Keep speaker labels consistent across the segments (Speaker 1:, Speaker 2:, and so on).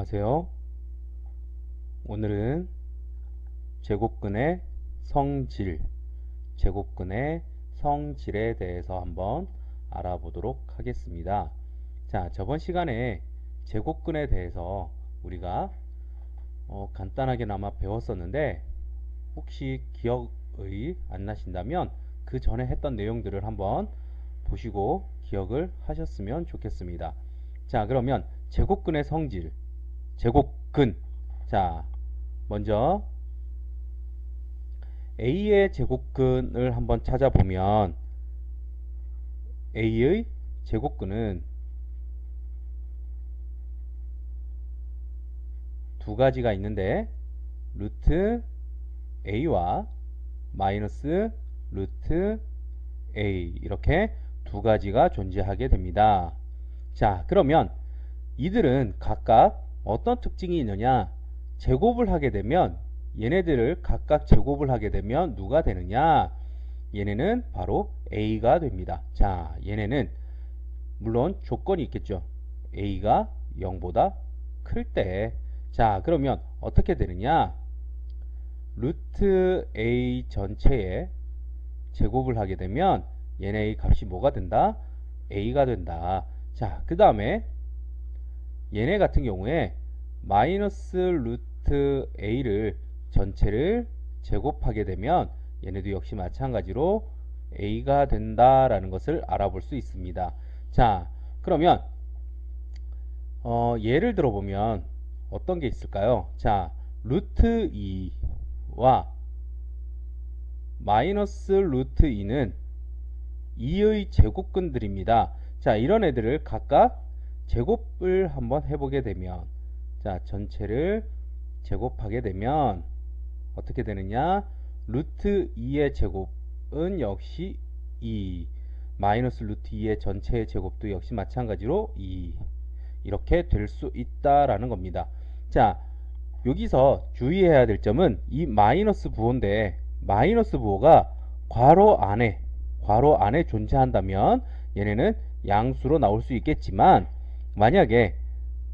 Speaker 1: 안녕하세요. 오늘은 제곱근의 성질, 제곱근의 성질에 대해서 한번 알아보도록 하겠습니다. 자, 저번 시간에 제곱근에 대해서 우리가 간단하게나마 배웠었는데 혹시 기억이 안 나신다면 그 전에 했던 내용들을 한번 보시고 기억을 하셨으면 좋겠습니다. 자, 그러면 제곱근의 성질, 제곱근. 자, 먼저 A의 제곱근을 한번 찾아보면 A의 제곱근은 두 가지가 있는데 루트 A와 마이너스 루트 A, 이렇게 두 가지가 존재하게 됩니다. 자, 그러면 이들은 각각 어떤 특징이 있느냐? 제곱을 하게 되면, 얘네들을 각각 제곱을 하게 되면 누가 되느냐? 얘네는 바로 A가 됩니다. 자, 얘네는 물론 조건이 있겠죠. A가 0보다 클 때. 자, 그러면 어떻게 되느냐? 루트 A 전체에 제곱을 하게 되면 얘네의 값이 뭐가 된다? A가 된다. 자, 그 다음에 얘네 같은 경우에 마이너스 루트 A를 전체를 제곱하게 되면 얘네도 역시 마찬가지로 A가 된다라는 것을 알아볼 수 있습니다. 자, 그러면 예를 들어보면 어떤 게 있을까요? 자, 루트 2와 마이너스 루트 2는 2의 제곱근들입니다. 자, 이런 애들을 각각 제곱을 한번 해보게 되면, 자, 전체를 제곱하게 되면 어떻게 되느냐? 루트 2의 제곱은 역시 2, 마이너스 루트 2의 전체의 제곱도 역시 마찬가지로 2, 이렇게 될 수 있다라는 겁니다. 자, 여기서 주의해야 될 점은 이 마이너스 부호인데, 마이너스 부호가 괄호 안에 존재한다면 얘네는 양수로 나올 수 있겠지만, 만약에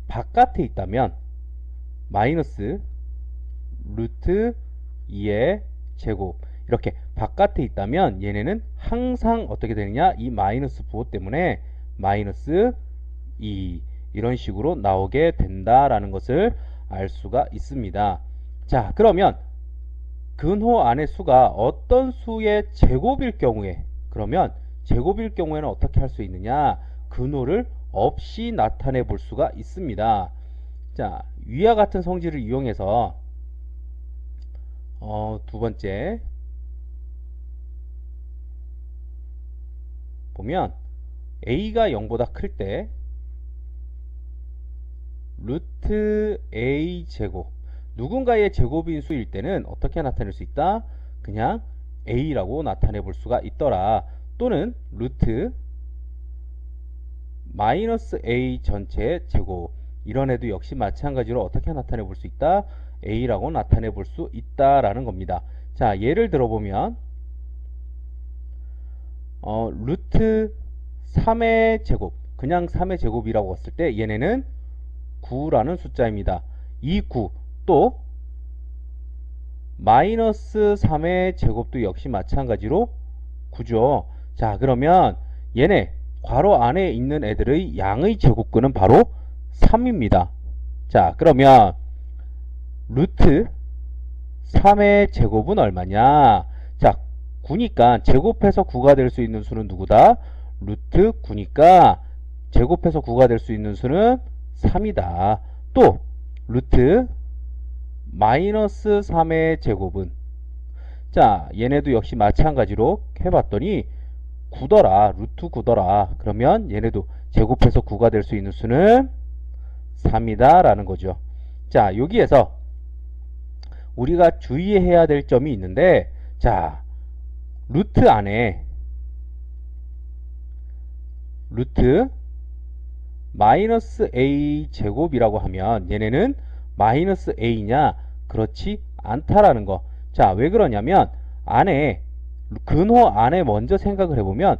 Speaker 1: 바깥에 있다면 마이너스 루트 2의 제곱, 이렇게 바깥에 있다면 얘네는 항상 어떻게 되느냐? 이 마이너스 부호 때문에 마이너스 2, 이런 식으로 나오게 된다라는 것을 알 수가 있습니다. 자, 그러면 근호 안의 수가 어떤 수의 제곱일 경우에, 그러면 제곱일 경우에는 어떻게 할 수 있느냐? 근호를 없이 나타내 볼 수가 있습니다. 자, 위와 같은 성질을 이용해서 두 번째 보면 A가 0보다 클 때 루트 A 제곱, 누군가의 제곱인 수일 때는 어떻게 나타낼 수 있다? 그냥 A라고 나타내 볼 수가 있더라. 또는 루트 마이너스 A 전체의 제곱, 이런 애도 역시 마찬가지로 어떻게 나타내 볼 수 있다? A라고 나타내 볼 수 있다라는 겁니다. 자, 예를 들어보면 루트 3의 제곱, 그냥 3의 제곱이라고 했을 때 얘네는 9라는 숫자입니다. 이 9, 또 마이너스 3의 제곱도 역시 마찬가지로 9죠. 자, 그러면 얘네 괄호 안에 있는 애들의 양의 제곱근은 바로 3입니다. 자, 그러면 루트 3의 제곱은 얼마냐? 자, 9니까 제곱해서 9가 될 수 있는 수는 누구다? 루트 9니까 제곱해서 9가 될 수 있는 수는 3이다. 또 루트 마이너스 3의 제곱은, 자, 얘네도 역시 마찬가지로 해봤더니 9더라, 루트 9더라. 그러면 얘네도 제곱해서 9가 될 수 있는 수는 3이다 라는 거죠. 자, 여기에서 우리가 주의해야 될 점이 있는데, 자, 루트 안에 루트 마이너스 A 제곱이라고 하면 얘네는 마이너스 A냐? 그렇지 않다라는 거. 자, 왜 그러냐면 안에 근호 안에 먼저 생각을 해보면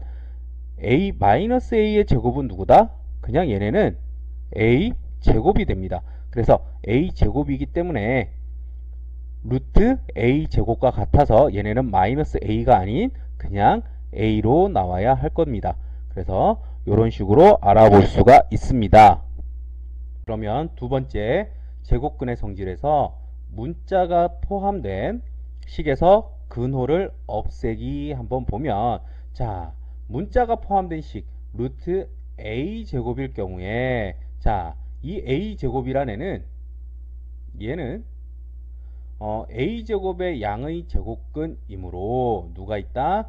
Speaker 1: A 마이너스 A의 제곱은 누구다? 그냥 얘네는 A 제곱이 됩니다. 그래서 a제곱이기 때문에 루트 a제곱과 같아서 얘네는 마이너스 a가 아닌 그냥 a로 나와야 할 겁니다. 그래서 이런 식으로 알아볼 수가 있습니다. 그러면 두 번째, 제곱근의 성질에서 문자가 포함된 식에서 근호를 없애기 한번 보면, 자, 문자가 포함된 식 루트 a제곱일 경우에, 자, 이 a제곱이란 얘는 a제곱의 양의 제곱근이므로 누가 있다?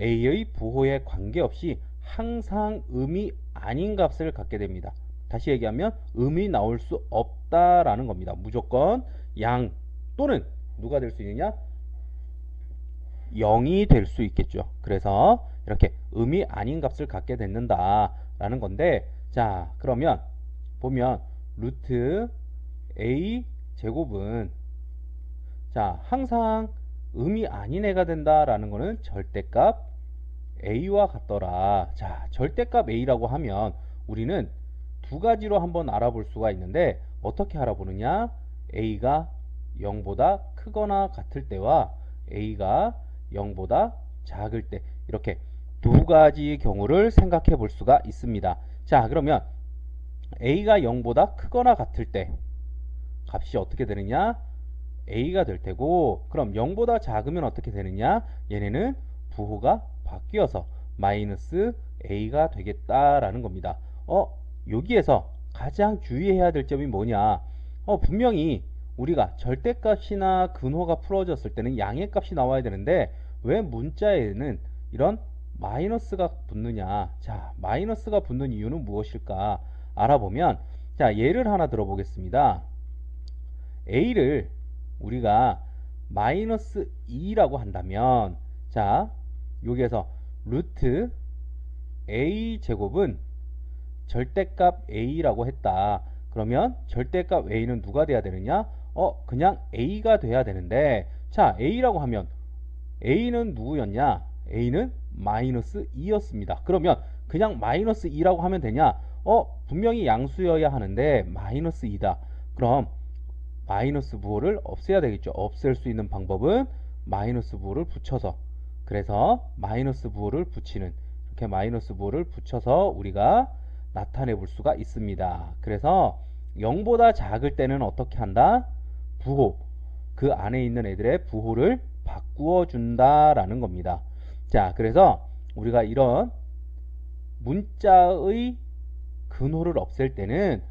Speaker 1: a의 부호에 관계없이 항상 음이 아닌 값을 갖게 됩니다. 다시 얘기하면 음이 나올 수 없다라는 겁니다. 무조건 양 또는 누가 될 수 있느냐? 0이 될 수 있겠죠. 그래서 이렇게 음이 아닌 값을 갖게 된다라는 건데, 자, 그러면 보면 루트 a 제곱은, 자, 항상 음이 아닌 애가 된다라는 거는 절대값 a와 같더라. 자, 절대값 a라고 하면 우리는 두 가지로 한번 알아볼 수가 있는데, 어떻게 알아보느냐? a가 0보다 크거나 같을 때와 a가 0보다 작을 때, 이렇게 두 가지 경우를 생각해 볼 수가 있습니다. 자, 그러면 a가 0보다 크거나 같을 때 값이 어떻게 되느냐? a가 될 테고, 그럼 0보다 작으면 어떻게 되느냐? 얘네는 부호가 바뀌어서 마이너스 a가 되겠다라는 겁니다. 여기에서 가장 주의해야 될 점이 뭐냐? 분명히 우리가 절대값이나 근호가 풀어졌을 때는 양의 값이 나와야 되는데 왜 문자에는 이런 마이너스가 붙느냐? 자, 마이너스가 붙는 이유는 무엇일까? 알아보면, 자, 예를 하나 들어보겠습니다. a를 우리가 마이너스 2라고 한다면, 자, 여기에서 루트 a 제곱은 절대값 a라고 했다. 그러면 절대값 a는 누가 돼야 되느냐? 그냥 a가 돼야 되는데, 자, a라고 하면 a는 누구였냐? a는 마이너스 2였습니다. 그러면 그냥 마이너스 2라고 하면 되냐? 분명히 양수여야 하는데 마이너스 2다. 그럼 마이너스 부호를 없애야 되겠죠. 없앨 수 있는 방법은 마이너스 부호를 붙여서, 그래서 마이너스 부호를 붙이는, 이렇게 마이너스 부호를 붙여서 우리가 나타내 볼 수가 있습니다. 그래서 0보다 작을 때는 어떻게 한다? 부호, 그 안에 있는 애들의 부호를 바꾸어 준다라는 겁니다. 자, 그래서 우리가 이런 문자의 근호를 없앨 때는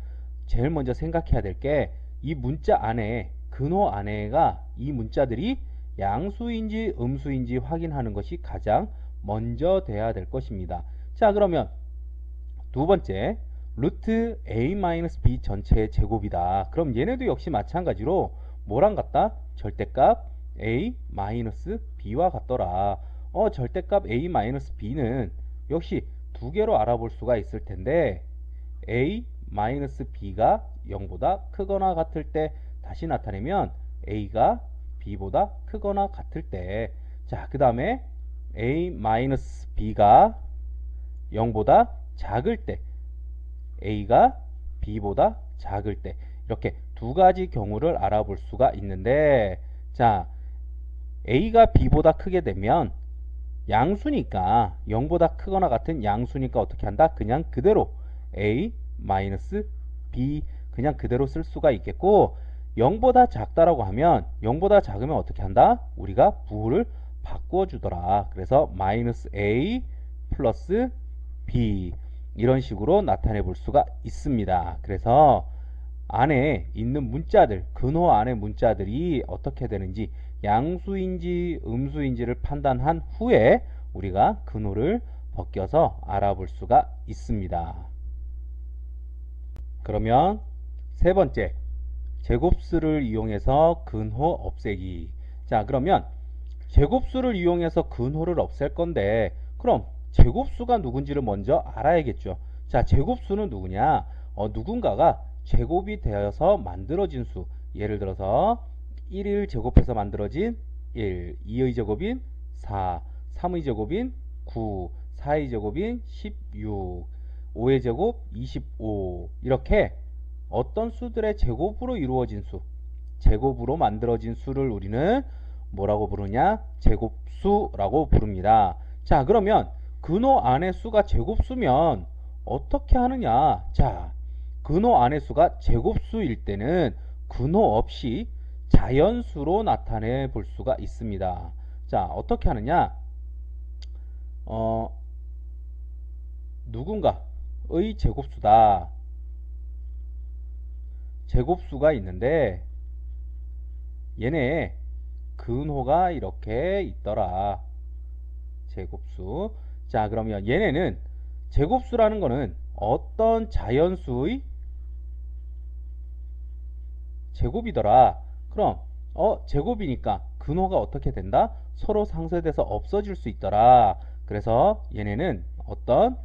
Speaker 1: 제일 먼저 생각해야 될 게, 이 문자 안에, 근호 안에가 이 문자들이 양수인지 음수인지 확인하는 것이 가장 먼저 돼야 될 것입니다. 자, 그러면 두 번째, 루트 a-b 전체의 제곱이다. 그럼 얘네도 역시 마찬가지로 뭐랑 같다? 절대값 a-b와 같더라. 절대값 a-b는 역시 두 개로 알아볼 수가 있을 텐데, a-b가 0보다 크거나 같을 때 다시 나타내면 a가 b보다 크거나 같을 때, 자, 그 다음에 a-b가 0보다 작을 때, a가 b보다 작을 때, 이렇게 두 가지 경우를 알아볼 수가 있는데, 자, a가 b보다 크게 되면 양수니까, 0보다 크거나 같은 양수니까 어떻게 한다? 그냥 그대로 a-b 그냥 그대로 쓸 수가 있겠고, 0보다 작다라고 하면 0보다 작으면 어떻게 한다? 우리가 부호를 바꾸어 주더라. 그래서 마이너스 a 플러스 b, 이런 식으로 나타내 볼 수가 있습니다. 그래서 안에 있는 문자들, 근호 안의 문자들이 어떻게 되는지, 양수인지 음수인지를 판단한 후에 우리가 근호를 벗겨서 알아볼 수가 있습니다. 그러면 세 번째, 제곱수를 이용해서 근호 없애기. 자, 그러면 제곱수를 이용해서 근호를 없앨 건데, 그럼 제곱수가 누군지를 먼저 알아야겠죠. 자, 제곱수는 누구냐? 누군가가 제곱이 되어서 만들어진 수. 예를 들어서 1을 제곱해서 만들어진 1, 2의 제곱인 4, 3의 제곱인 9, 4의 제곱인 16, 5의 제곱 25, 이렇게 어떤 수들의 제곱으로 이루어진 수, 제곱으로 만들어진 수를 우리는 뭐라고 부르냐? 제곱수라고 부릅니다. 자, 그러면 근호 안의 수가 제곱수면 어떻게 하느냐? 자, 근호 안의 수가 제곱수일 때는 근호 없이 자연수로 나타내 볼 수가 있습니다. 자, 어떻게 하느냐? 누군가의 제곱수다. 제곱수가 있는데 얘네 근호가 이렇게 있더라. 제곱수. 자, 그러면 얘네는 제곱수라는 거는 어떤 자연수의 제곱이더라. 그럼 제곱이니까 근호가 어떻게 된다? 서로 상쇄돼서 없어질 수 있더라. 그래서 얘네는 어떤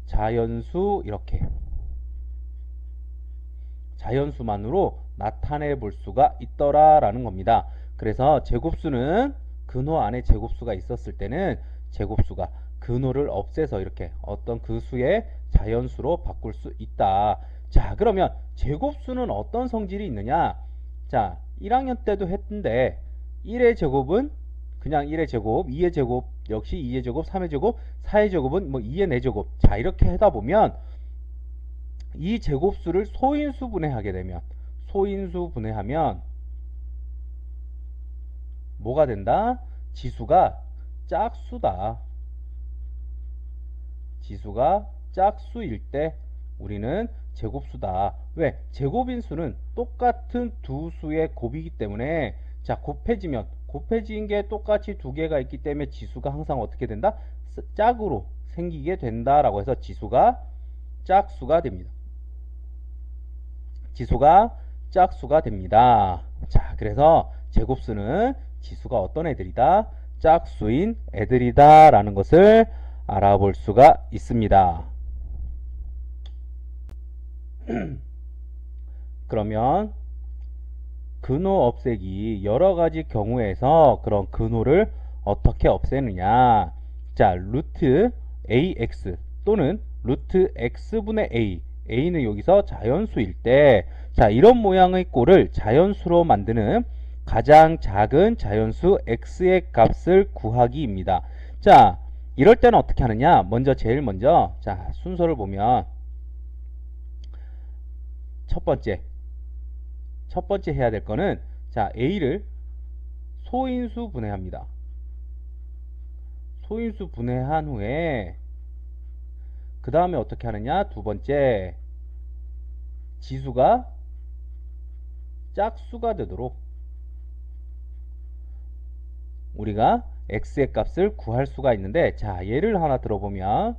Speaker 1: 자연수, 이렇게 자연수만으로 나타내 볼 수가 있더라 라는 겁니다. 그래서 제곱수는 근호 안에 제곱수가 있었을 때는 제곱수가 근호를 없애서 이렇게 어떤 그 수의 자연수로 바꿀 수 있다. 자, 그러면 제곱수는 어떤 성질이 있느냐? 자, 1학년 때도 했는데 1의 제곱은 그냥 1의 제곱, 2의 제곱 역시 2의 제곱, 3의 제곱, 4의 제곱은 뭐 2의 4제곱. 자, 이렇게 하다 보면 이 제곱수를 소인수 분해하게 되면, 소인수 분해하면 뭐가 된다? 지수가 짝수다. 지수가 짝수일 때 우리는 제곱수다. 왜? 제곱인 수는 똑같은 두 수의 곱이기 때문에, 자, 곱해진 게 똑같이 두 개가 있기 때문에 지수가 항상 어떻게 된다? 짝으로 생기게 된다라고 해서 지수가 짝수가 됩니다. 지수가 짝수가 됩니다. 자, 그래서 제곱수는 지수가 어떤 애들이다? 짝수인 애들이다 라는 것을 알아볼 수가 있습니다. 그러면 근호 없애기, 여러가지 경우에서 그런 근호를 어떻게 없애느냐? 자, 루트 ax 또는 루트 x분의 a, a는 여기서 자연수일 때, 자, 이런 모양의 꼴을 자연수로 만드는 가장 작은 자연수 x의 값을 구하기입니다. 자, 이럴 때는 어떻게 하느냐? 제일 먼저, 자, 순서를 보면 첫 번째 해야 될 거는, 자, a를 소인수 분해합니다. 소인수 분해한 후에 그 다음에 어떻게 하느냐? 두 번째, 지수가 짝수가 되도록 우리가 x의 값을 구할 수가 있는데, 자, 예를 하나 들어보면,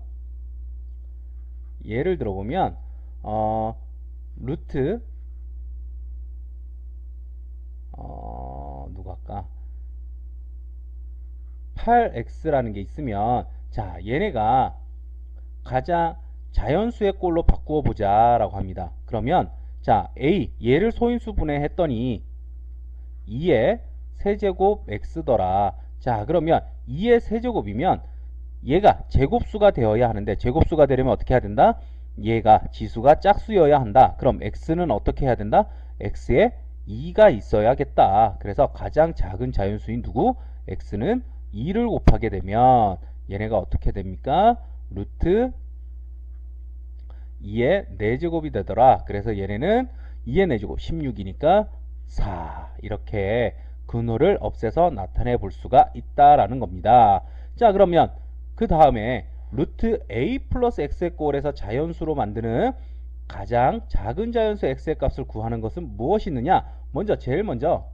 Speaker 1: 루트 누가 할까? 8x라는 게 있으면, 자, 얘네가 가장 자연수의 꼴로 바꾸어 보자 라고 합니다. 그러면, 자, 얘를 소인수 분해했더니 2의 세제곱 x더라. 자, 그러면 2의 세제곱이면 얘가 제곱수가 되어야 하는데, 제곱수가 되려면 어떻게 해야 된다? 얘가 지수가 짝수여야 한다. 그럼 x는 어떻게 해야 된다? x에 2가 있어야겠다. 그래서 가장 작은 자연수인 누구? x는 2를 곱하게 되면 얘네가 어떻게 됩니까? 루트 2의 4제곱이 되더라. 그래서 얘네는 2의 4제곱 16이니까 4, 이렇게 근호를 없애서 나타내 볼 수가 있다라는 겁니다. 자, 그러면 그 다음에 루트 a 플러스 x의 꼴에서 자연수로 만드는 가장 작은 자연수 x의 값을 구하는 것은 무엇이 있느냐? 제일 먼저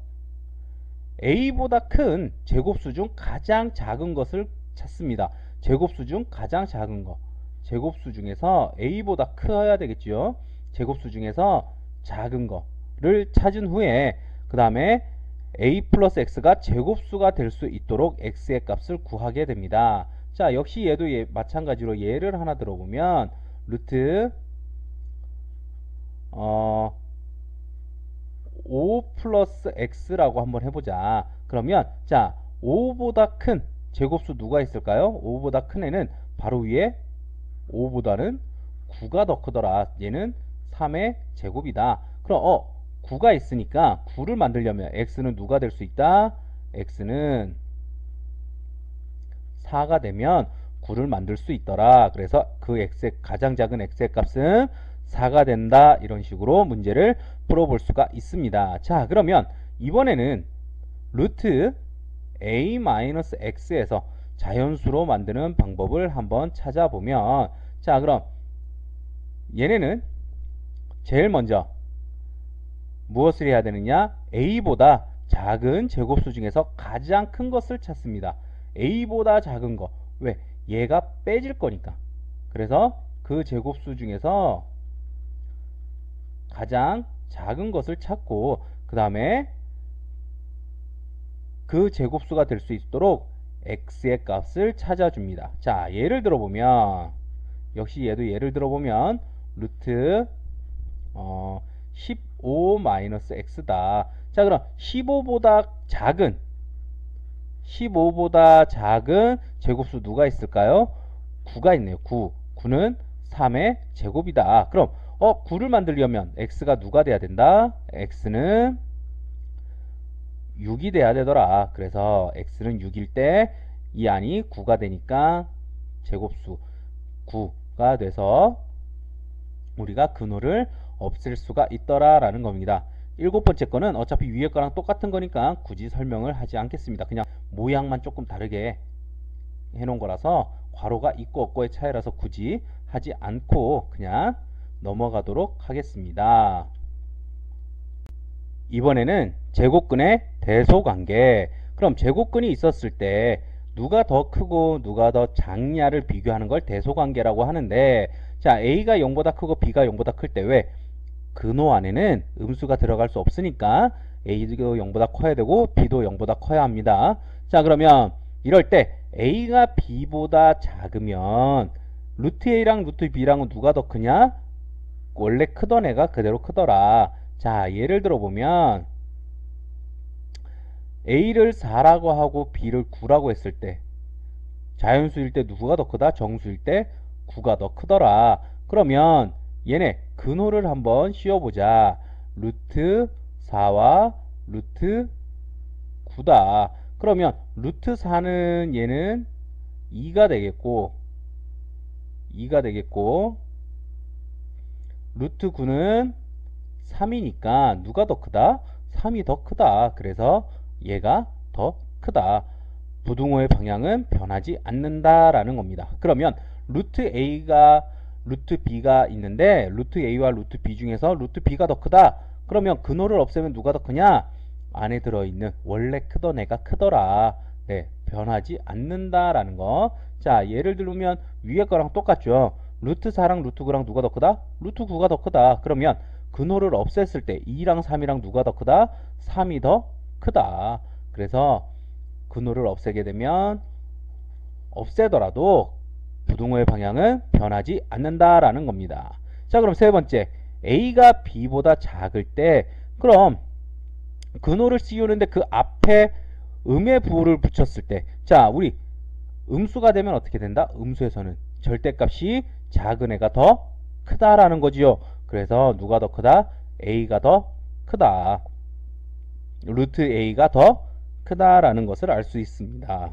Speaker 1: a보다 큰 제곱수 중 가장 작은 것을 찾습니다. 제곱수 중 가장 작은 거, 제곱수 중에서 a보다 커야 되겠죠. 제곱수 중에서 작은 거를 찾은 후에 그 다음에 a 플러스 x가 제곱수가 될 수 있도록 x의 값을 구하게 됩니다. 자, 역시 얘도 마찬가지로 예를 하나 들어보면, 루트 5 플러스 x라고 한번 해보자. 그러면, 자, 5보다 큰 제곱수 누가 있을까요? 5보다 큰 애는 바로 위에 5보다는 9가 더 크더라. 얘는 3의 제곱이다. 그럼 9가 있으니까 9를 만들려면 x는 누가 될 수 있다? x는 4가 되면 9를 만들 수 있더라. 그래서 그 x의 가장 작은 x의 값은 4가 된다. 이런 식으로 문제를 풀어볼 수가 있습니다. 자, 그러면 이번에는 루트 a-x에서 자연수로 만드는 방법을 한번 찾아보면, 자, 그럼 얘네는 제일 먼저 무엇을 해야 되느냐? a보다 작은 제곱수 중에서 가장 큰 것을 찾습니다. a보다 작은 거. 왜? 얘가 빼질 거니까. 그래서 그 제곱수 중에서 가장 작은 것을 찾고, 그 다음에 그 제곱수가 될 수 있도록 x의 값을 찾아줍니다. 자, 예를 들어보면, 역시 얘도 예를 들어보면 루트 15-x다. 자, 그럼 15보다 작은 제곱수 누가 있을까요? 9가 있네요. 9는 3의 제곱이다. 그럼 9를 만들려면 x가 누가 돼야 된다? x는 6이 돼야 되더라. 그래서 x는 6일 때 이 안이 9가 되니까 제곱수 9가 돼서 우리가 근호를 없앨 수가 있더라 라는 겁니다. 일곱 번째 거는 어차피 위에 거랑 똑같은 거니까 굳이 설명을 하지 않겠습니다. 그냥 모양만 조금 다르게 해놓은 거라서 괄호가 있고 없고의 차이라서 굳이 하지 않고 그냥 넘어가도록 하겠습니다. 이번에는 제곱근의 대소관계. 그럼 제곱근이 있었을 때 누가 더 크고 누가 더 작냐를 비교하는 걸 대소관계라고 하는데, 자, a가 0보다 크고 b가 0보다 클 때 왜? 근호 안에는 음수가 들어갈 수 없으니까 a도 0보다 커야 되고 b도 0보다 커야 합니다. 자, 그러면 이럴 때 a가 b보다 작으면 루트 a랑 루트 b랑은 누가 더 크냐? 원래 크던 애가 그대로 크더라. 자, 예를 들어보면 a를 4라고 하고 b를 9라고 했을 때 자연수일 때 누가 더 크다? 정수일 때 9가 더 크더라. 그러면 얘네 근호를 한번 씌워보자. 루트 4와 루트 9다. 그러면 루트 4는 얘는 2가 되겠고 루트 9는 3이니까 누가 더 크다? 3이 더 크다. 그래서 얘가 더 크다. 부등호의 방향은 변하지 않는다라는 겁니다. 그러면 루트 a가 루트 b가 있는데 루트 a와 루트 b 중에서 루트 b가 더 크다. 그러면 근호를 없애면 누가 더 크냐? 안에 들어있는 원래 크던 애가 크더라. 네, 변하지 않는다라는 거. 자, 예를 들면 위에 거랑 똑같죠. 루트 4랑 루트 9랑 누가 더 크다? 루트 9가 더 크다. 그러면 근호를 없앴을 때 2랑 3이랑 누가 더 크다? 3이 더 크다. 그래서 근호를 없애게 되면 없애더라도 부등호의 방향은 변하지 않는다라는 겁니다. 자, 그럼 세 번째, a가 b보다 작을 때 그럼 근호를 씌우는데 그 앞에 음의 부호를 붙였을 때, 자, 우리 음수가 되면 어떻게 된다? 음수에서는 절대값이 작은 애가 더 크다라는 거지요. 그래서 누가 더 크다? a가 더 크다. 루트 a가 더 크다라는 것을 알 수 있습니다.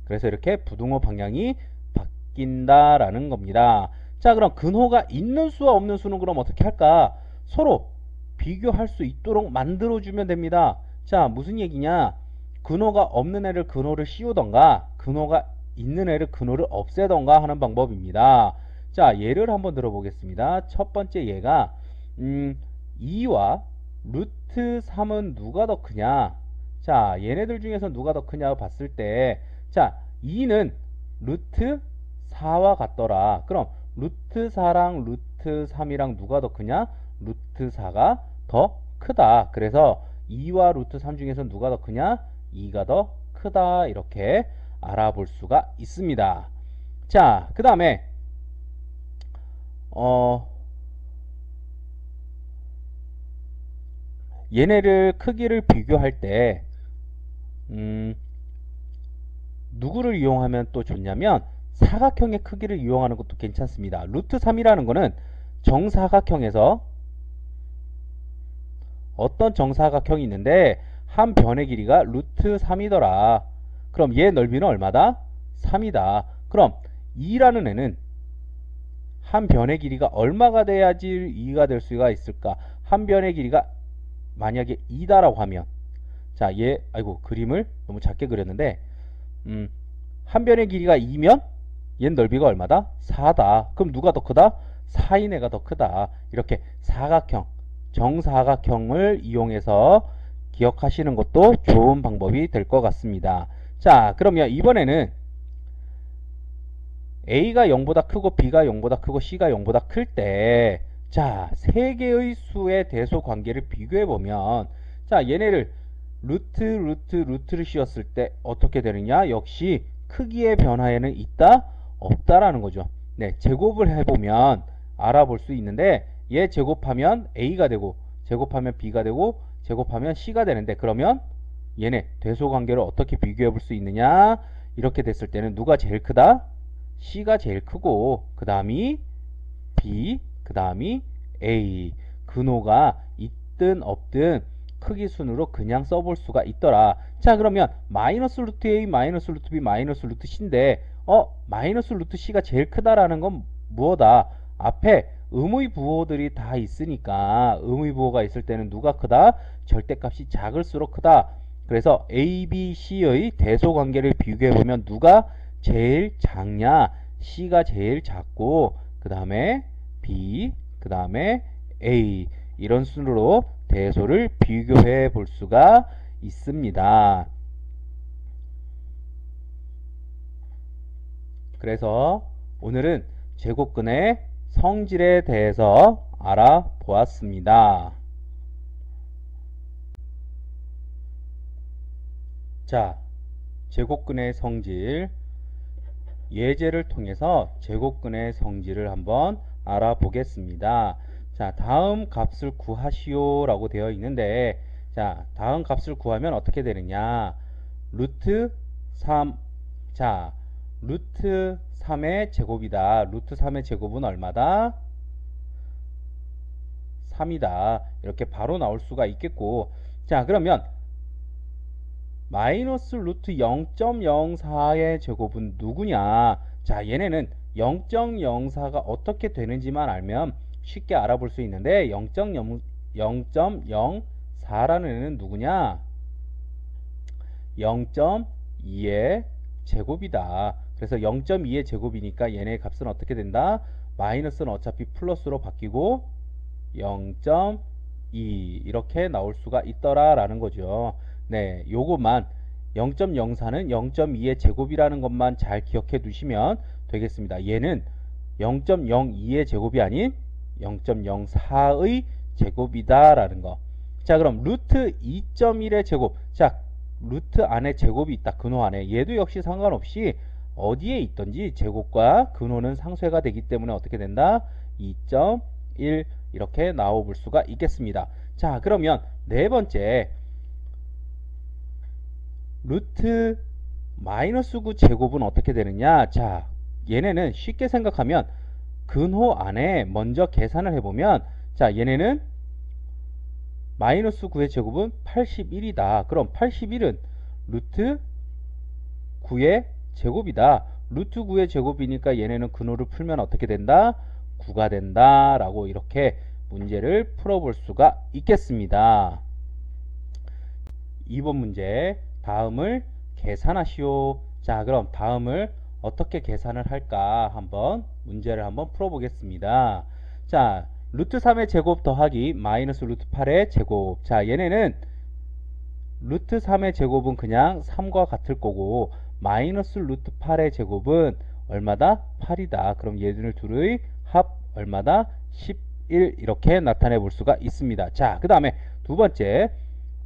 Speaker 1: 그래서 이렇게 부등호 방향이 바뀐다라는 겁니다. 자, 그럼 근호가 있는 수와 없는 수는 그럼 어떻게 할까? 서로 비교할 수 있도록 만들어주면 됩니다. 자, 무슨 얘기냐? 근호가 없는 애를 근호를 씌우던가 근호가 있는 애를 근호를 없애던가 하는 방법입니다. 자, 예를 한번 들어보겠습니다. 첫 번째 얘가 2와 루트 3은 누가 더 크냐? 자, 얘네들 중에서 누가 더 크냐고 봤을 때, 자, 2는 루트 4와 같더라. 그럼 루트 4랑 루트 3이랑 누가 더 크냐? 루트 4가 더 크다. 그래서 2와 루트 3 중에서 누가 더 크냐? 2가 더 크다. 이렇게 알아볼 수가 있습니다. 자, 그 다음에 얘네를 크기를 비교할 때 누구를 이용하면 또 좋냐면 사각형의 크기를 이용하는 것도 괜찮습니다. 루트 3이라는 거는 정사각형에서 어떤 정사각형이 있는데 한 변의 길이가 루트 3이더라. 그럼 얘 넓이는 얼마다? 3이다. 그럼 2라는 애는 한 변의 길이가 얼마가 돼야지 2가 될 수가 있을까? 한 변의 길이가 만약에 2다라고 하면, 자, 얘 아이고 그림을 너무 작게 그렸는데 한 변의 길이가 2면 얘 넓이가 얼마다? 4다. 그럼 누가 더 크다? 4인 애가 더 크다. 이렇게 사각형, 정사각형을 이용해서 기억하시는 것도 좋은 방법이 될 것 같습니다. 자, 그러면 이번에는 A가 0보다 크고 B가 0보다 크고 C가 0보다 클 때, 자, 세 개의 수의 대소 관계를 비교해 보면, 자, 얘네를 루트를 씌웠을 때 어떻게 되느냐? 역시 크기의 변화에는 있다, 없다라는 거죠. 네, 제곱을 해보면 알아볼 수 있는데, 얘 제곱하면 A가 되고, 제곱하면 B가 되고, 제곱하면 C가 되는데, 그러면 얘네 대소 관계를 어떻게 비교해 볼 수 있느냐? 이렇게 됐을 때는 누가 제일 크다? C가 제일 크고, 그 다음이 B, 그 다음이 A. 근호가 있든 없든 크기 순으로 그냥 써볼 수가 있더라. 자, 그러면 마이너스 루트 A, 마이너스 루트 B, 마이너스 루트 C인데 마이너스 루트 C가 제일 크다라는 건 무엇다? 앞에 의의 부호들이 다 있으니까 의의 부호가 있을 때는 누가 크다? 절대값이 작을수록 크다. 그래서 A, B, C의 대소 관계를 비교해보면 누가 제일 작냐? C가 제일 작고, 그 다음에 B, 그 다음에 A. 이런 순으로 대소를 비교해 볼 수가 있습니다. 그래서 오늘은 제곱근의 성질에 대해서 알아보았습니다. 자, 제곱근의 성질, 예제를 통해서 제곱근의 성질을 한번 알아보겠습니다. 자, 다음 값을 구하시오 라고 되어 있는데, 자, 다음 값을 구하면 어떻게 되느냐? 루트 3, 자, 루트 3의 제곱이다. 루트 3의 제곱은 얼마다? 3이다. 이렇게 바로 나올 수가 있겠고, 자, 그러면 마이너스 루트 0.04의 제곱은 누구냐? 자, 얘네는 0.04가 어떻게 되는지만 알면 쉽게 알아볼 수 있는데 0.04라는 애는 누구냐? 0.2의 제곱이다. 그래서 0.2의 제곱이니까 얘네 값은 어떻게 된다? 마이너스는 어차피 플러스로 바뀌고 0.2 이렇게 나올 수가 있더라 라는 거죠. 네, 요것만 0.04는 0.2의 제곱이라는 것만 잘 기억해 두시면 되겠습니다. 얘는 0.02의 제곱이 아닌 0.04의 제곱이다 라는 거. 자, 그럼 루트 2.1의 제곱. 자, 루트 안에 제곱이 있다. 근호 안에. 얘도 역시 상관없이 어디에 있든지 제곱과 근호는 상쇄가 되기 때문에 어떻게 된다? 2.1 이렇게 나와볼 수가 있겠습니다. 자, 그러면 네 번째, 루트 마이너스 9 제곱은 어떻게 되느냐? 자, 얘네는 쉽게 생각하면 근호 안에 먼저 계산을 해보면, 자, 얘네는 마이너스 9의 제곱은 81이다. 그럼 81은 루트 9의 제곱이다. 루트 9의 제곱이니까 얘네는 근호를 풀면 어떻게 된다? 9가 된다 라고 이렇게 문제를 풀어볼 수가 있겠습니다. 2번 문제, 다음을 계산하시오. 자, 그럼 다음을 어떻게 계산을 할까 한번 문제를 한번 풀어보겠습니다. 자, 루트 3의 제곱 더하기 마이너스 루트 8의 제곱. 자, 얘네는 루트 3의 제곱은 그냥 3과 같을 거고, 마이너스 루트 8의 제곱은 얼마다? 8이다. 그럼 얘들 둘의 합 얼마다? 11 이렇게 나타내 볼 수가 있습니다. 자, 그 다음에 두 번째,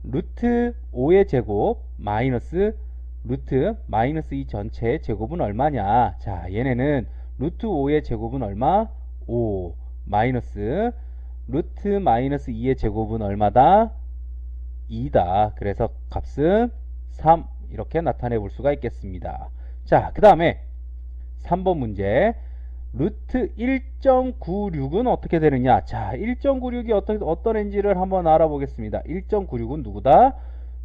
Speaker 1: 루트 5의 제곱 마이너스 루트 마이너스 2 전체의 제곱은 얼마냐? 자, 얘네는 루트 5의 제곱은 얼마? 5 마이너스 루트 마이너스 2의 제곱은 얼마다? 2다. 그래서 값은 3 이렇게 나타내 볼 수가 있겠습니다. 자, 그 다음에 3번 문제, 루트 1.96은 어떻게 되느냐? 자, 1.96이 어떤 렌지를 한번 알아보겠습니다. 1.96은 누구다?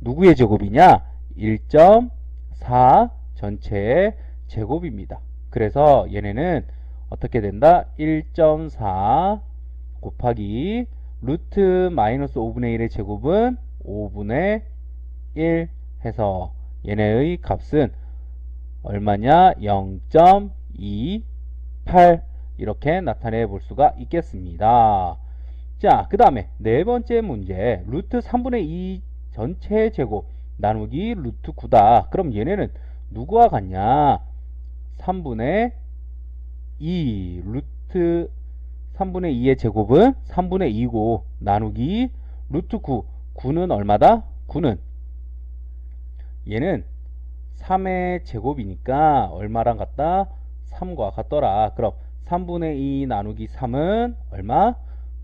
Speaker 1: 누구의 제곱이냐? 1.4 전체의 제곱입니다. 그래서 얘네는 어떻게 된다? 1.4 곱하기 루트 마이너스 5분의 1의 제곱은 5분의 1 해서 얘네의 값은 얼마냐? 0.28 이렇게 나타내 볼 수가 있겠습니다. 자, 그 다음에 네 번째 문제 루트 3분의 2 전체 제곱 나누기 루트 9다. 그럼 얘네는 누구와 같냐? 3분의 2 루트 3분의 2의 제곱은 3분의 2고 나누기 루트 9 9는 얼마다? 9는 얘는 3의 제곱이니까 얼마랑 같다? 3과 같더라. 그럼 3분의 2 나누기 3은 얼마?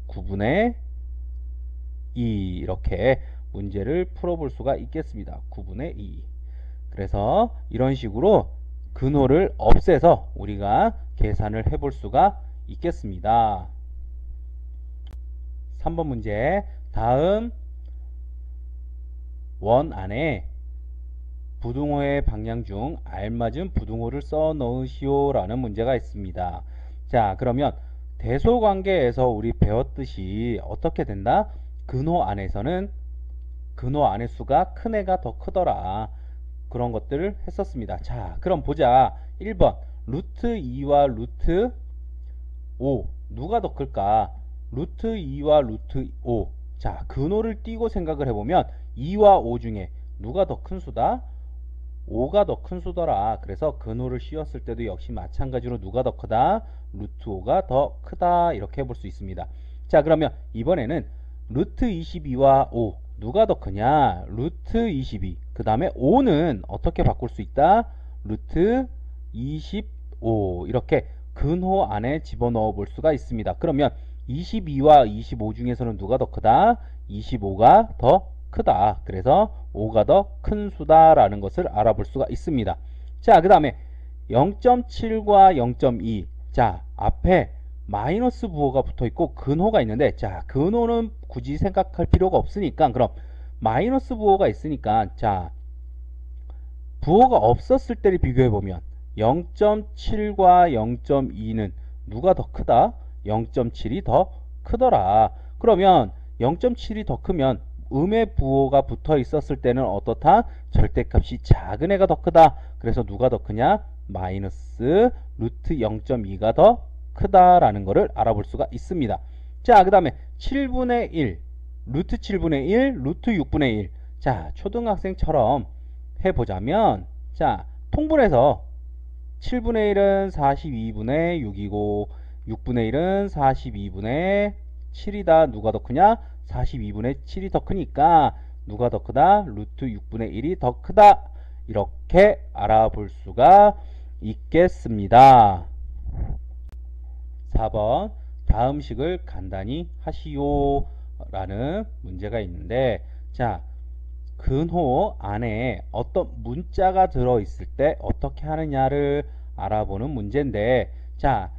Speaker 1: 9분의 2 이렇게 문제를 풀어볼 수가 있겠습니다. 9분의 2. 그래서 이런 식으로 근호를 없애서 우리가 계산을 해볼 수가 있겠습니다. 3번 문제 다음 원 안에 부등호의 방향 중 알맞은 부등호를 써 넣으시오 라는 문제가 있습니다. 자, 그러면 대소관계에서 우리 배웠듯이 어떻게 된다? 근호 안에서는 근호 안의 수가 큰 애가 더 크더라. 그런 것들을 했었습니다. 자, 그럼 보자. 1번 루트 2와 루트 5 누가 더 클까? 루트 2와 루트 5. 자, 근호를 띄고 생각을 해보면 2와 5 중에 누가 더 큰 수다? 5가 더 큰 수더라. 그래서 근호를 씌웠을 때도 역시 마찬가지로 누가 더 크다? 루트 5가 더 크다. 이렇게 해볼 수 있습니다. 자, 그러면 이번에는 루트 22와 5 누가 더 크냐? 루트 22. 그 다음에 5는 어떻게 바꿀 수 있다? 루트 25. 이렇게 근호 안에 집어넣어 볼 수가 있습니다. 그러면 22와 25 중에서는 누가 더 크다? 25가 더 크다. 그래서 5가 더 큰 수다라는 것을 알아볼 수가 있습니다. 자, 그 다음에 0.7과 0.2. 자, 앞에 마이너스 부호가 붙어 있고 근호가 있는데, 자, 근호는 굳이 생각할 필요가 없으니까, 그럼 마이너스 부호가 있으니까, 자, 부호가 없었을 때를 비교해 보면 0.7과 0.2는 누가 더 크다? 0.7이 더 크더라. 그러면 0.7이 더 크면 음의 부호가 붙어 있었을 때는 어떻다? 절대값이 작은 애가 더 크다. 그래서 누가 더 크냐? 마이너스 루트 0.2가 더 크다라는 것을 알아볼 수가 있습니다. 자, 그 다음에 7분의 1, 루트 7분의 1, 루트 6분의 1. 자, 초등학생처럼 해보자면, 자, 통분해서 7분의 1은 42분의 6이고 6분의 1은 42분의 7이다. 누가 더 크냐? 42분의 7이 더 크니까 누가 더 크다? 루트 6분의 1이 더 크다. 이렇게 알아볼 수가 있겠습니다. 4번 다음 식을 간단히 하시오 라는 문제가 있는데, 자, 근호 안에 어떤 문자가 들어있을 때 어떻게 하느냐를 알아보는 문제인데, 자,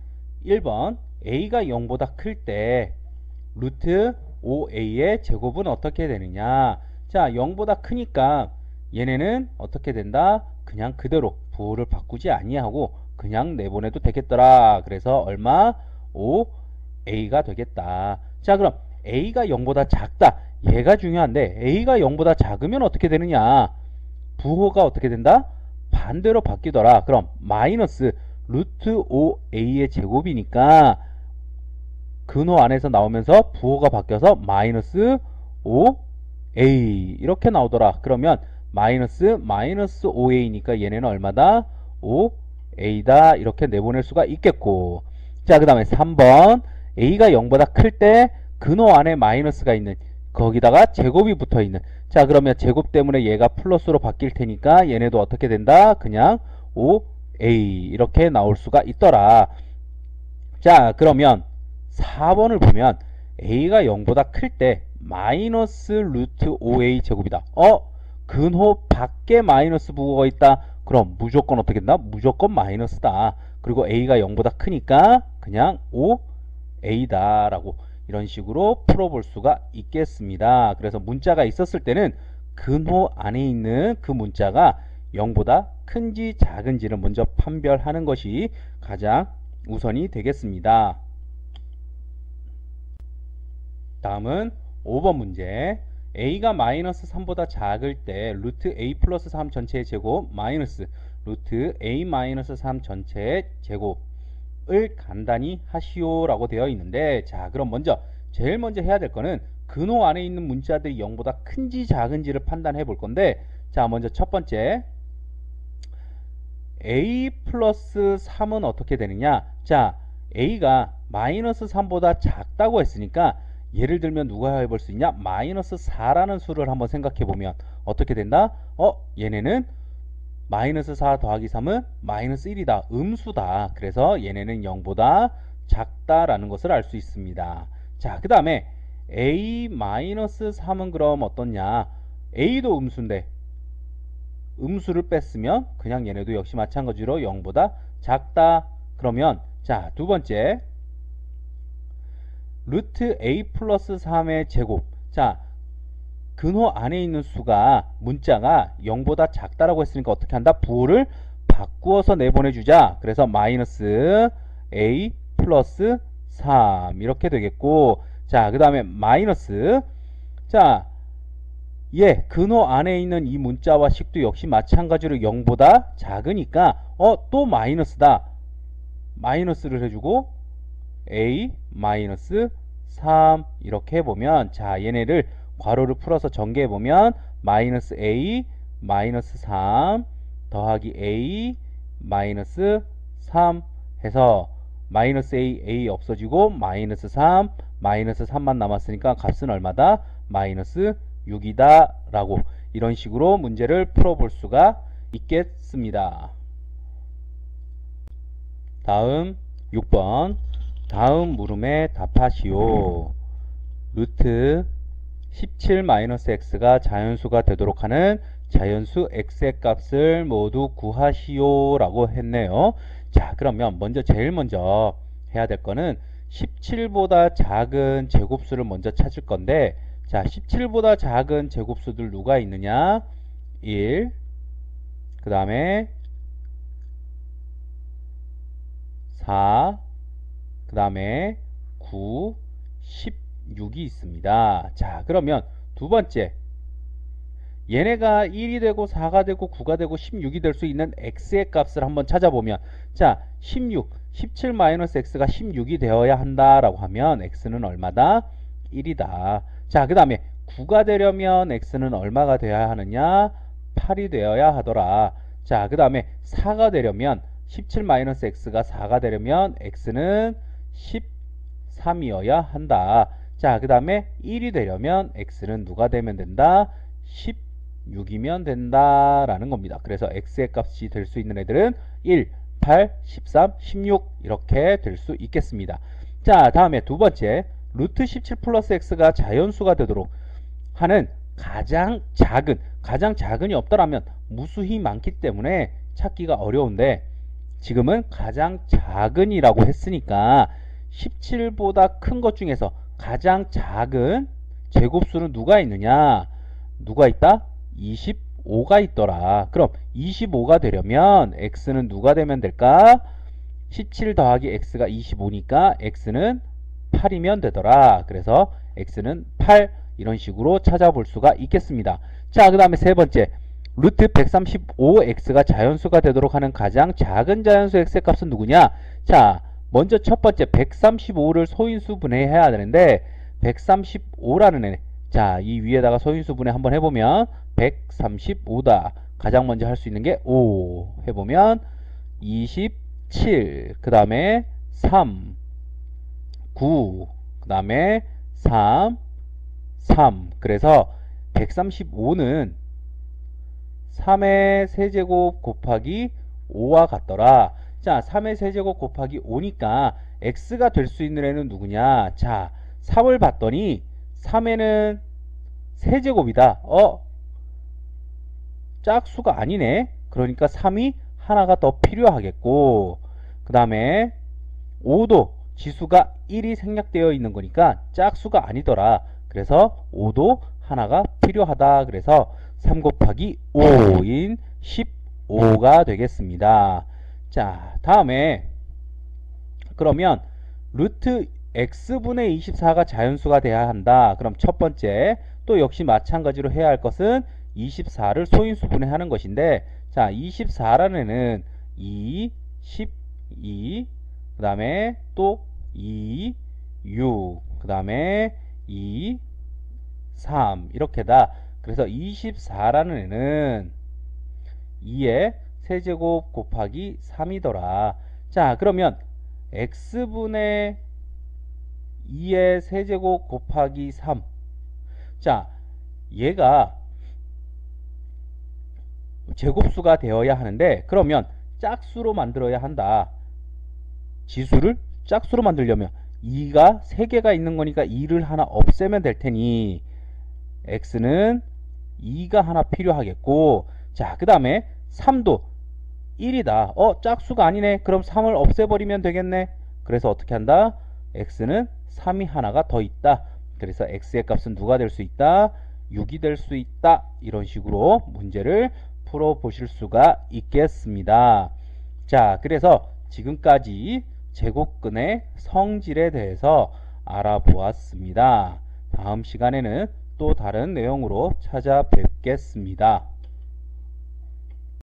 Speaker 1: 1번 a가 0보다 클 때 루트 5a의 제곱은 어떻게 되느냐? 자, 0보다 크니까 얘네는 어떻게 된다? 그냥 그대로 부호를 바꾸지 아니하고 그냥 내보내도 되겠더라. 그래서 얼마? 5a가 되겠다. 자, 그럼 a가 0보다 작다. 얘가 중요한데 a가 0보다 작으면 어떻게 되느냐? 부호가 어떻게 된다? 반대로 바뀌더라. 그럼 마이너스 루트 5a의 제곱이니까 근호 안에서 나오면서 부호가 바뀌어서 마이너스 5a 이렇게 나오더라. 그러면 마이너스 5a니까 얘네는 얼마다? 5a다. 이렇게 내보낼 수가 있겠고, 자, 그 다음에 3번 a가 0보다 클 때 근호 안에 마이너스가 있는, 거기다가 제곱이 붙어 있는. 자, 그러면 제곱 때문에 얘가 플러스로 바뀔 테니까 얘네도 어떻게 된다? 그냥 5a 이렇게 나올 수가 있더라. 자, 그러면 4번을 보면 a가 0보다 클 때 마이너스 루트 5a 제곱이다. 근호 밖에 마이너스 부호가 있다. 그럼 무조건 어떻게 된다? 무조건 마이너스다. 그리고 a가 0보다 크니까 그냥 5a다 라고 이런 식으로 풀어볼 수가 있겠습니다. 그래서 문자가 있었을 때는 근호 안에 있는 그 문자가 0보다 큰지 작은지를 먼저 판별하는 것이 가장 우선이 되겠습니다. 다음은 5번 문제. a가 마이너스 3보다 작을 때 루트 a 플러스 3 전체의 제곱 마이너스 루트 a 마이너스 3 전체의 제곱을 간단히 하시오 라고 되어 있는데, 자 그럼 제일 먼저 해야 될 거는 근호 안에 있는 문자들이 0보다 큰지 작은지를 판단해 볼 건데, 자 먼저 첫 번째 a 플러스 3은 어떻게 되느냐. 자 a가 마이너스 3보다 작다고 했으니까 예를 들면 누가 해볼 수 있냐, 마이너스 4라는 수를 한번 생각해 보면 어떻게 된다. 얘네는 마이너스 4 더하기 3은 마이너스 1이다, 음수다. 그래서 얘네는 0보다 작다라는 것을 알 수 있습니다. 자 그 다음에 a 마이너스 3은 그럼 어떻냐, a도 음수인데 음수를 뺐으면 그냥 얘네도 역시 마찬가지로 0보다 작다. 그러면 자 두 번째 루트 a 플러스 3의 제곱. 자 근호 안에 있는 수가 문자가 0보다 작다라고 했으니까 어떻게 한다, 부호를 바꾸어서 내보내주자. 그래서 마이너스 a 플러스 3 이렇게 되겠고, 자 그 다음에 마이너스, 자 근호 안에 있는 이 문자와 식도 역시 마찬가지로 0보다 작으니까 또 마이너스다, 마이너스를 해주고 a 마이너스 3 이렇게 해보면, 자 얘네를 괄호를 풀어서 전개해보면 마이너스 a 마이너스 3 더하기 a 마이너스 3 해서 마이너스 a 없어지고 마이너스 3 마이너스 3만 남았으니까 값은 얼마다, 마이너스 6이다 라고 이런 식으로 문제를 풀어볼 수가 있겠습니다. 다음 6번. 다음 물음에 답하시오. 루트 17-x가 자연수가 되도록 하는 자연수 x의 값을 모두 구하시오 라고 했네요. 자 그러면 제일 먼저 해야 될 거는 17보다 작은 제곱수를 먼저 찾을 건데, 자 17보다 작은 제곱수들 누가 있느냐, 1, 그 다음에 4, 그 다음에 9, 16이 있습니다. 자 그러면 두 번째, 얘네가 1이 되고 4가 되고 9가 되고 16이 될 수 있는 x의 값을 한번 찾아보면, 자 17-x가 16이 되어야 한다라고 하면 x는 얼마다, 1이다. 자 그 다음에 9가 되려면 x는 얼마가 되어야 하느냐, 8이 되어야 하더라. 자 그 다음에 4가 되려면 17-x가 4가 되려면 x는 13이어야 한다. 자 그 다음에 1이 되려면 x는 누가 되면 된다, 16이면 된다라는 겁니다. 그래서 x의 값이 될 수 있는 애들은 1, 8, 13, 16 이렇게 될 수 있겠습니다. 자 다음에 두 번째, 루트 17 플러스 x가 자연수가 되도록 하는 가장 작은이 없더라면 무수히 많기 때문에 찾기가 어려운데, 지금은 가장 작은이라고 했으니까 17보다 큰 것 중에서 가장 작은 제곱수는 누가 있느냐, 누가 있다, 25가 있더라. 그럼 25가 되려면 x는 누가 되면 될까, 17 더하기 x가 25니까 x는 8이면 되더라. 그래서 x는 8 이런 식으로 찾아볼 수가 있겠습니다. 자 그 다음에 세 번째, 루트 135x가 자연수가 되도록 하는 가장 작은 자연수 x의 값은 누구냐. 자 먼저 첫 번째 135를 소인수 분해해야 되는데, 135라는 애, 자 이 위에다가 소인수 분해 한번 해보면 135다. 가장 먼저 할 수 있는 게 5 해보면 27, 그 다음에 3, 9, 그 다음에 3, 3. 그래서 135는 3의 세제곱 곱하기 5와 같더라. 자 3의 세제곱 곱하기 5니까 x가 될 수 있는 애는 누구냐. 자 3을 봤더니 3에는 세제곱이다. 짝수가 아니네. 그러니까 3이 하나가 더 필요하겠고, 그 그 다음에 5도 지수가 1이 생략되어 있는 거니까 짝수가 아니더라. 그래서 5도 하나가 필요하다. 그래서 3 곱하기 5인 15가 되겠습니다. 자, 다음에 그러면 루트 x분의 24가 자연수가 돼야 한다. 그럼 첫 번째 또 역시 마찬가지로 해야 할 것은 24를 소인수분해 하는 것인데, 자, 24라는 애는 2, 12, 그 다음에 또 2, 6, 그 다음에 2, 3 이렇게다. 그래서 24라는 애는 2의 세제곱 곱하기 3이더라. 자, 그러면 x분의 2의 세제곱 곱하기 3. 자, 얘가 제곱수가 되어야 하는데, 그러면 짝수로 만들어야 한다. 지수를 짝수로 만들려면 2가 3개가 있는 거니까 2를 하나 없애면 될 테니 x는 2가 하나 필요하겠고, 자, 그 다음에 3도 1이다. 짝수가 아니네. 그럼 3을 없애버리면 되겠네. 그래서 어떻게 한다? x는 3이 하나가 더 있다. 그래서 x의 값은 누가 될 수 있다? 6이 될 수 있다. 이런 식으로 문제를 풀어보실 수가 있겠습니다. 자, 그래서 지금까지 제곱근의 성질에 대해서 알아보았습니다. 다음 시간에는 또 다른 내용으로 찾아뵙겠습니다.